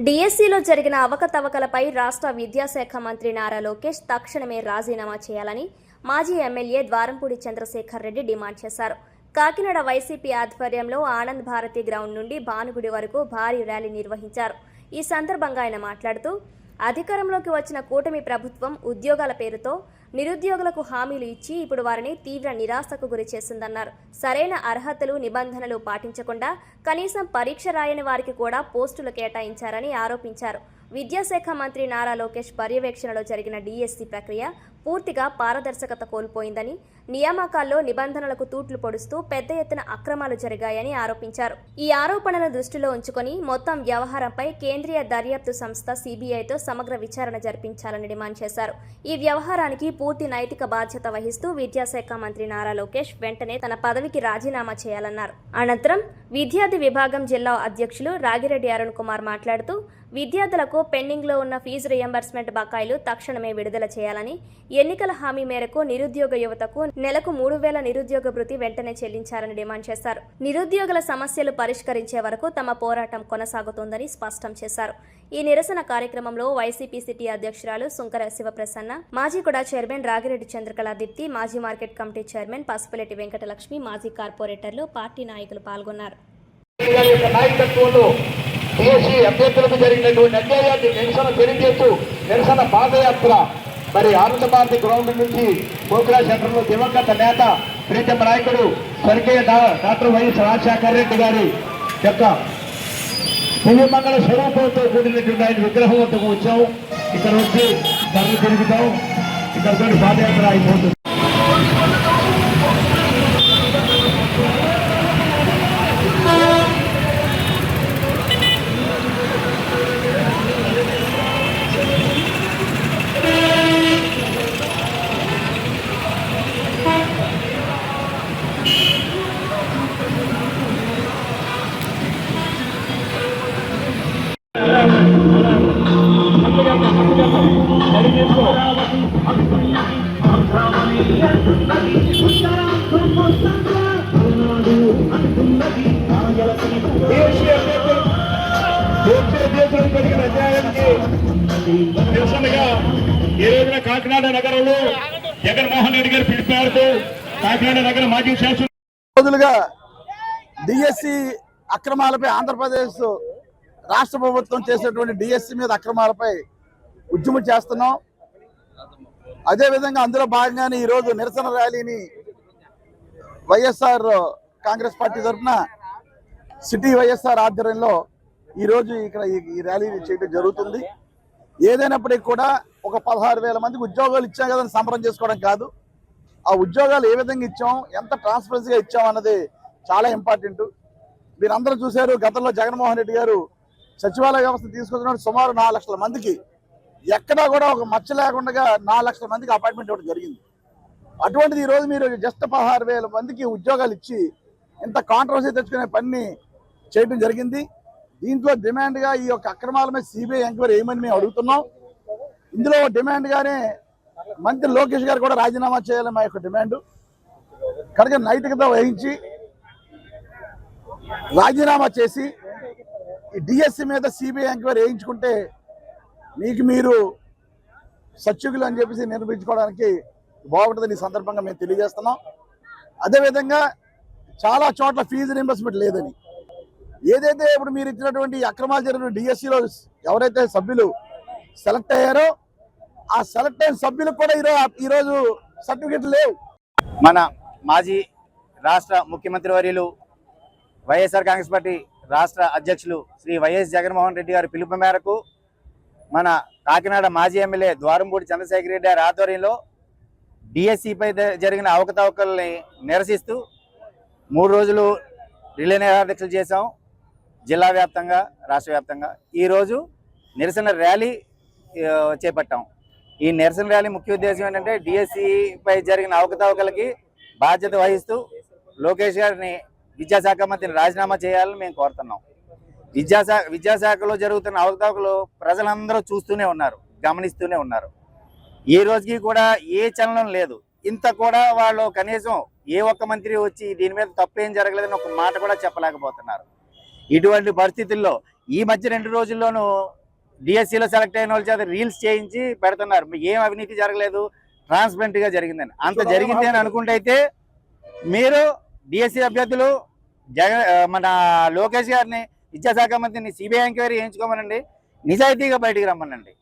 డిఎస్సిలో జరిగిన అవకతవకలపై రాష్ట్ర విద్యాశాఖ మంత్రి నారా లోకేష్ తక్షణమే రాజీనామా చేయాలని మాజీ ఎమ్మెల్యే ద్వారంపూడి చంద్రశేఖర్ రెడ్డి డిమాండ్ చేశారు. కాకినాడ వైసీపీ ఆధ్వర్యంలో ఆనంద్ భారతి గ్రౌండ్ నుండి భానుగుడి వరకు భారీ ర్యాలీ నిర్వహించారు. ఈ సందర్భంగా ఆయన మాట్లాడుతూ, అధికారంలోకి వచ్చిన కూటమి ప్రభుత్వం ఉద్యోగాల పేరుతో నిరుద్యోగులకు హామీలు ఇచ్చి ఇప్పుడు వారిని తీవ్ర నిరాశకు గురి చేసిందన్నారు. సరైన అర్హతలు నిబంధనలు పాటించకుండా కనీసం పరీక్ష రాయని వారికి కూడా పోస్టులు కేటాయించారని ఆరోపించారు. విద్యాశాఖ మంత్రి నారా లోకేష్ పర్యవేక్షణలో జరిగిన డిఎస్సి ప్రక్రియ పూర్తిగా పారదర్శకత కోల్పోయిందని, నియామకాల్లో నిబంధనలకు తూట్లు పొడుస్తూ పెద్ద ఎత్తున అక్రమాలు జరిగాయని ఆరోపించారు. ఈ ఆరోపణలను దృష్టిలో ఉంచుకొని మొత్తం వ్యవహారంపై కేంద్రీయ దర్యాప్తు సంస్థ సిబిఐతో సమగ్ర విచారణ జరిపించాలని డిమాండ్ చేశారు. ఈ వ్యవహారానికి పూర్తి నైతిక బాధ్యత వహిస్తూ విద్యాశాఖ మంత్రి నారా లోకేష్ వెంటనే తన పదవికి రాజీనామా చేయాలన్నారు. అనంతరం విద్యార్థి విభాగం జిల్లా అధ్యక్షులు రాగిరెడ్డి అరుణ్ కుమార్ మాట్లాడుతూ, విద్యార్థులకు పెండింగ్లో ఉన్న ఫీజు రియంబర్స్మెంట్ బకాయిలు తక్షణమే విడుదల చేయాలని, ఎన్నికల హామీ మేరకు నిరుద్యోగ యువతకు నెలకు 3,000 నిరుద్యోగ భృతి వెంటనే చెల్లించాలని డిమాండ్ చేశారు. నిరుద్యోగుల సమస్యలు పరిష్కరించే వరకు తమ పోరాటం కొనసాగుతోందని స్పష్టం చేశారు. ఈ నిరసన కార్యక్రమంలో వైసీపీ సిటీ అధ్యక్షురాలు సుంకర శివప్రసన్న, మాజీ కుడా చైర్మన్ రాగిరెడ్డి చంద్రకళ దీప్తి, మాజీ market committee chairman Pasupuletti Venkatalakshmi, మాజీ కార్పొరేటర్లు, పార్టీ నాయకులు పాల్గొన్నారు. డిఎస్సి అభ్యర్థులకు జరిగినటువంటి అన్యాయాన్ని నిరసన పాదయాత్ర మరి ఆనంద భారతి గ్రౌండ్ నుంచి పోకురా సెంటర్లో దివంగత నేత ప్రీతమ నాయకుడు స్వర్గీయ డాక్టర్ వైఎస్ రాజశేఖర రెడ్డి గారి యొక్క పువ్వుమంగళ స్వరూపంతో కూడినటువంటి ఆయన విగ్రహం వద్దకు వచ్చాం. ఇక్కడ వచ్చి ధరలు తిరుగుతాం. ఇక్కడ పాదయాత్ర అయిపోతుంది. నిరసనగా ఈ రోజున కాకినాడ నగరంలో జగన్మోహన్ రెడ్డి గారు పిలిపారుతూ కాకినాడ నగర మాజీ శాసన రోజులుగా డిఎస్సి అక్రమాలపై ఆంధ్రప్రదేశ్ రాష్ట్ర ప్రభుత్వం చేసేటువంటి డిఎస్సి మీద అక్రమాలపై ఉద్యమం చేస్తున్నాం. అదేవిధంగా అందులో భాగంగానే ఈరోజు నిరసన ర్యాలీని వైఎస్ఆర్ కాంగ్రెస్ పార్టీ తరఫున సిటీ వైఎస్ఆర్ ఆధ్వర్యంలో ఈరోజు ఇక్కడ ఈ ర్యాలీని చేయడం జరుగుతుంది. ఏదైనప్పటికీ కూడా ఒక 16,000 మందికి ఉద్యోగాలు ఇచ్చాం కదని సంబరం చేసుకోవడం కాదు, ఆ ఉద్యోగాలు ఏ విధంగా ఇచ్చాం, ఎంత ట్రాన్స్పరెన్సీగా ఇచ్చాం అన్నది చాలా ఇంపార్టెంట్. మీరందరూ చూశారు, గతంలో జగన్మోహన్ రెడ్డి గారు సచివాలయ వ్యవస్థ తీసుకొచ్చినప్పుడు సుమారు 4 లక్షల మందికి ఎక్కడా కూడా ఒక మచ్చ లేకుండా 4 లక్షల మందికి అపాయింట్మెంట్ ఇవ్వడం జరిగింది. అటువంటిది ఈరోజు మీరు జస్ట్ 16,000 మందికి ఉద్యోగాలు ఇచ్చి ఇంత కాంట్రవర్సీ తెచ్చుకునే పని చేయడం జరిగింది. దీంట్లో డిమాండ్గా ఈ యొక్క అక్రమాల మీద సిబిఐ ఎంక్వైరీ ఏమని మేము అడుగుతున్నాం. ఇందులో డిమాండ్గానే మంత్రి లోకేష్ గారు కూడా రాజీనామా చేయాలని మా యొక్క డిమాండ్. కనుక నైతికత వహించి రాజీనామా చేసి ఈ డిఎస్సి మీద సిబిఐ ఎంక్వైరీ వేయించుకుంటే మీకు మీరు సత్యుగులు అని చెప్పేసి నిరూపించుకోవడానికి బాగుంటుందని ఈ సందర్భంగా మేము తెలియజేస్తున్నాం. అదేవిధంగా చాలా చోట్ల ఫీజు రీయింబర్స్మెంట్ లేదని, ఏదైతే ఇప్పుడు మీరు ఇచ్చినటువంటి అక్రమాలు జరిగిన డిఎస్సిలో ఎవరైతే సభ్యులు సెలెక్ట్ అయ్యారో ఆ సెలెక్ట్ అయిన సభ్యులకు కూడా ఈరోజు సర్టిఫికెట్లు లేవు. మన మాజీ రాష్ట్ర ముఖ్యమంత్రి వర్యులు వైఎస్ఆర్ కాంగ్రెస్ పార్టీ రాష్ట్ర అధ్యక్షులు శ్రీ వైఎస్ జగన్మోహన్ రెడ్డి గారి పిలుపు మేరకు మన కాకినాడ మాజీ ఎమ్మెల్యే ద్వారంపూడి చంద్రశేఖర్ రెడ్డి గారి ఆధ్వర్యంలో డిఎస్సిపై జరిగిన అవకతవకల్ని నిరసిస్తూ 3 రోజులు రిలే నిరాదీక్షలు చేశాం. జిల్లా వ్యాప్తంగా, రాష్ట్ర వ్యాప్తంగా ఈరోజు నిరసన ర్యాలీ చేపట్టాం. ఈ నిరసన ర్యాలీ ముఖ్య ఉద్దేశం ఏంటంటే డిఎస్సిపై జరిగిన అవకతవకలకి బాధ్యత వహిస్తూ లోకేష్ గారిని విద్యాశాఖ మంత్రిని రాజీనామా చేయాలని మేము కోరుతున్నాం. విద్యాశాఖలో జరుగుతున్న అవకతవకలు ప్రజలందరూ చూస్తూనే ఉన్నారు, గమనిస్తూనే ఉన్నారు. ఈ రోజుకి కూడా ఏ చలనం లేదు. ఇంత కూడా వాళ్ళు కనీసం ఏ ఒక్క మంత్రి వచ్చి దీని మీద తప్పేం జరగలేదని ఒక మాట కూడా చెప్పలేకపోతున్నారు. ఇటువంటి పరిస్థితుల్లో ఈ మధ్య 2 రోజుల్లోనూ డిఎస్సిలో సెలెక్ట్ అయిన వాళ్ళ చేత రీల్స్ చేయించి పెడుతున్నారు. ఏం అవినీతి జరగలేదు, ట్రాన్స్పరెంట్ గా జరిగిందని. అంత జరిగింది అని అనుకుంటే అయితే మీరు డిఎస్సి అభ్యర్థులు మన లోకేష్ గారిని, విద్యాశాఖ మంత్రిని సిబిఐ ఎంక్వైరీ చేయించుకోమనండి, నిజాయితీగా బయటికి రమ్మనండి.